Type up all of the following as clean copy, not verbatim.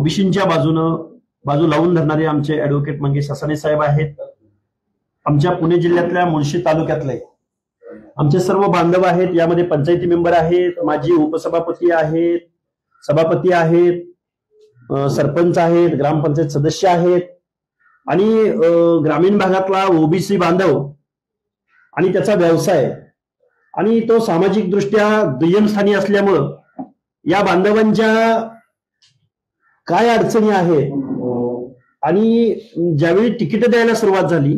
ओबीसींच्या बाजू लावून धरणारे आमचे ऍडव्होकेट मंगेश ससाणे साहेब आहेत. आमच्या पुणे जिल्ह्यातल्या मुळशी तालुक्यातले आमचे सर्व बांधव आहेत. यामध्ये पंचायती मेंबर आहेत, माजी उपसभापती आहेत, सभापती आहेत, सरपंच आहेत, ग्रामपंचायत सदस्य आहेत आणि ग्रामीण भागातला ओबीसी बांधव आणि त्याचा व्यवसाय आणि तो सामाजिक दृष्ट्या दुय्यम स्थानी असल्यामुळं या बांधवांच्या काय अडचणी आहेत आणि ज्यावेळी तिकीट द्यायला सुरुवात झाली,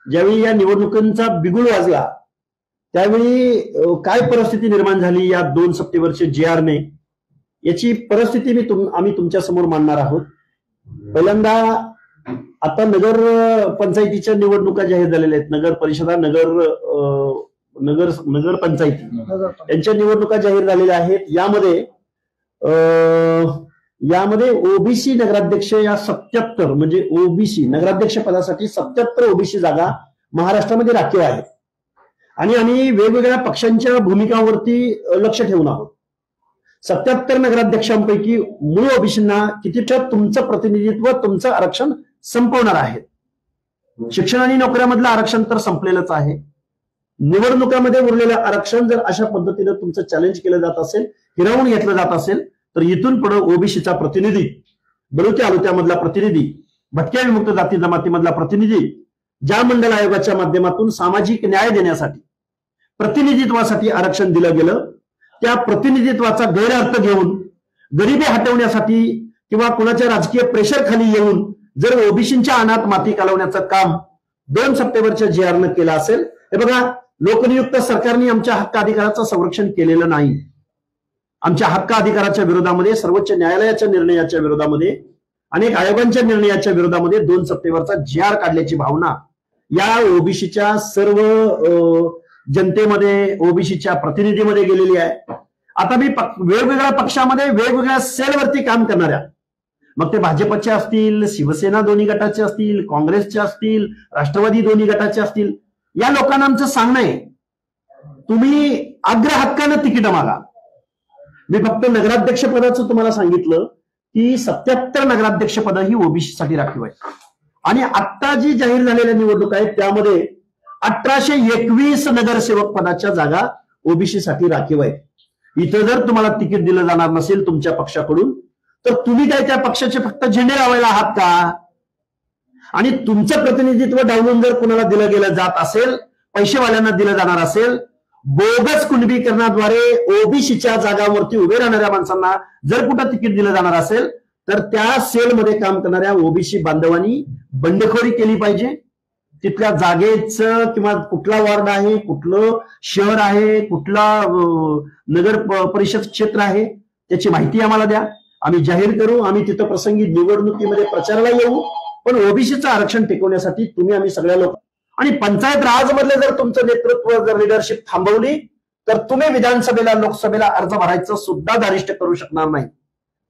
ज्यावेळी या निवडणुकांचा बिगुल वाजला, त्यावेळी काय परिस्थिती निर्माण झाली या 2 सप्टेंबरच्या JR ने, याची परिस्थिती आम्ही तुमच्या समोर मांडणार आहोत. पहिल्यांदा आता नगर पंचायतीच्या निवडणुका जाहीर झालेल्या आहेत. नगर परिषदा, नगर पंचायती यांच्या निवडणुका जाहीर झालेल्या आहेत. यामध्ये ओबीसी नगराध्यक्ष या 77 म्हणजे ओबीसी नगराध्यक्ष पदासाठी 77 ओबीसी जागा महाराष्ट्रामध्ये राखीव आहेत आणि आम्ही वेगवेगळ्या पक्षांच्या भूमिकांवरती लक्ष ठेवून आहोत. 77 नगराध्यक्षांपैकी मूळ ओबीसींना कितीच्या तुमचं प्रतिनिधित्व, तुमचं आरक्षण संपवणार आहे. शिक्षण आणि नोकऱ्यामधलं आरक्षण तर संपलेलंच आहे. निवडणुकामध्ये उरलेलं आरक्षण जर अशा पद्धतीनं तुमचं चॅलेंज केलं जात असेल, हिरावून घेतलं जात असेल, तर इथून पुढे ओबीसीचा प्रतिनिधी, बलुत्या आलुत्यामधला प्रतिनिधी, भटक्या विमुक्त जाती जमातीमधला प्रतिनिधी ज्या मंडल आयोगाच्या माध्यमातून सामाजिक न्याय देण्यासाठी, प्रतिनिधित्वासाठी आरक्षण दिलं गेलं, त्या प्रतिनिधित्वाचा गैरअर्थ घेऊन गरिबी हटवण्यासाठी किंवा कुणाच्या राजकीय प्रेशर खाली येऊन जर ओबीसींच्या अनाथ माती कालवण्याचं काम 2 सप्टेंबरच्या JR ने केलं असेल, हे बघा, लोकनियुक्त सरकारने आमच्या हक्क अधिकाराचं संरक्षण केलेलं नाही. आमच्या हक्क अधिकाराच्या विरोधामध्ये, सर्वोच्च न्यायालयाच्या निर्णयाच्या विरोधामध्ये, अनेक आयोगांच्या निर्णयाच्या विरोधामध्ये 2 सप्टेंबरचा JR काढल्याची भावना या ओबीसीच्या सर्व जनतेमध्ये, ओबीसीच्या प्रतिनिधीमध्ये गेलेली आहे. आता मी वेगवेगळ्या पक्षामध्ये वेगवेगळ्या सेलवरती काम करणाऱ्या, मग ते भाजपचे असतील, शिवसेना दोन्ही गटाचे असतील, काँग्रेसचे असतील, राष्ट्रवादी दोन्ही गटाचे असतील, या लोकांना आमचं सांगणं आहे, तुम्ही अग्र हक्कानं तिकीट मागा. मी फक्त नगराध्यक्ष पदाचं तुम्हाला सांगितलं की 77 नगराध्यक्ष पद ही ओबीसी साठी राखीव आहे आणि आता जी जाहीर झालेल्या निवडणूक आहेत त्यामध्ये 1821 नगरसेवक पदाच्या जागा ओबीसी साठी राखीव आहेत. इथं जर तुम्हाला तिकीट दिलं जाणार नसेल तुमच्या पक्षाकडून, तर तुम्ही काय त्या पक्षाचे फक्त झेंडे लावायला आहात का? आणि तुमचं प्रतिनिधित्व डावलून जर कुणाला दिलं गेलं जात असेल, पैसेवाल्यांना दिलं जाणार असेल, बोगस कुणबीकरणाद्वारे ओबीसीच्या जागांवरती उभे राहणाऱ्या माणसांना जर कुठं तिकीट दिलं जाणार असेल, तर त्या सेलमध्ये काम करणाऱ्या ओबीसी बांधवांनी बंडखोरी केली पाहिजे. तिथल्या जागेचं किंवा कुठला वॉर्ड आहे, कुठलं शहर आहे, कुठला नगर परिषद क्षेत्र आहे, त्याची माहिती आम्हाला द्या, आम्ही जाहीर करू. आम्ही तिथं प्रसंगी निवडणुकीमध्ये प्रचाराला येऊ, पण ओबीसीचं आरक्षण टिकवण्यासाठी तुम्ही आम्ही सगळ्या लोक आणि पंचायत राज मधले जर तुमचं नेतृत्व, जर लिडरशिप थांबवली, तर तुम्ही विधानसभेला, लोकसभेला अर्ज भरायचं सुद्धा धारिष्ट करू शकणार नाही.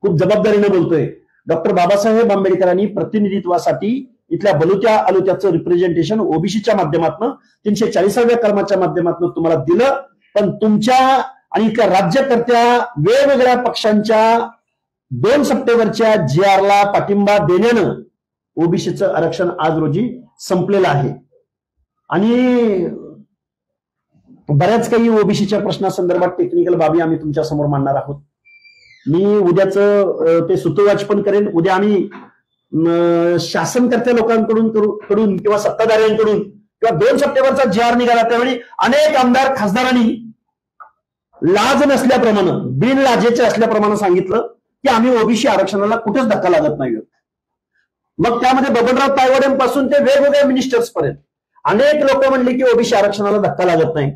खूप जबाबदारीने बोलतोय. डॉक्टर बाबासाहेब आंबेडकरांनी प्रतिनिधित्वासाठी इथल्या बलुत्या आलुत्याचं रिप्रेझेंटेशन ओबीसीच्या माध्यमातून 340व्या कलमाच्या माध्यमातून तुम्हाला दिलं, पण तुमच्या आणि इथल्या राज्यकर्त्या वेगवेगळ्या पक्षांच्या 2 सप्टेंबरच्या JR ला पाठिंबा देण्यानं ओबीसीचं आरक्षण आज रोजी संपलेलं आहे. आणि बऱ्याच काही ओबीसीच्या प्रश्नासंदर्भात टेक्निकल बाबी आम्ही तुमच्या समोर मांडणार आहोत. मी उद्याचं ते सुतोवाच पण करेन. उद्या आम्ही शासनकर्त्या लोकांकडून किंवा सत्ताधाऱ्यांकडून किंवा 2 सप्टेंबरचा JR निघाला त्यावेळी अनेक आमदार खासदारांनी लाज नसल्याप्रमाणे, बिनलाजेचे असल्याप्रमाणे सांगितलं की आम्ही ओबीसी आरक्षणाला कुठेच धक्का लागत नाही. मग त्यामध्ये बबनराव तायवाडेंपासून ते वेगवेगळ्या मिनिस्टर्स पर्यंत अनेक लोक म्हणले की ओबीसी आरक्षणाला धक्का लागत नाही.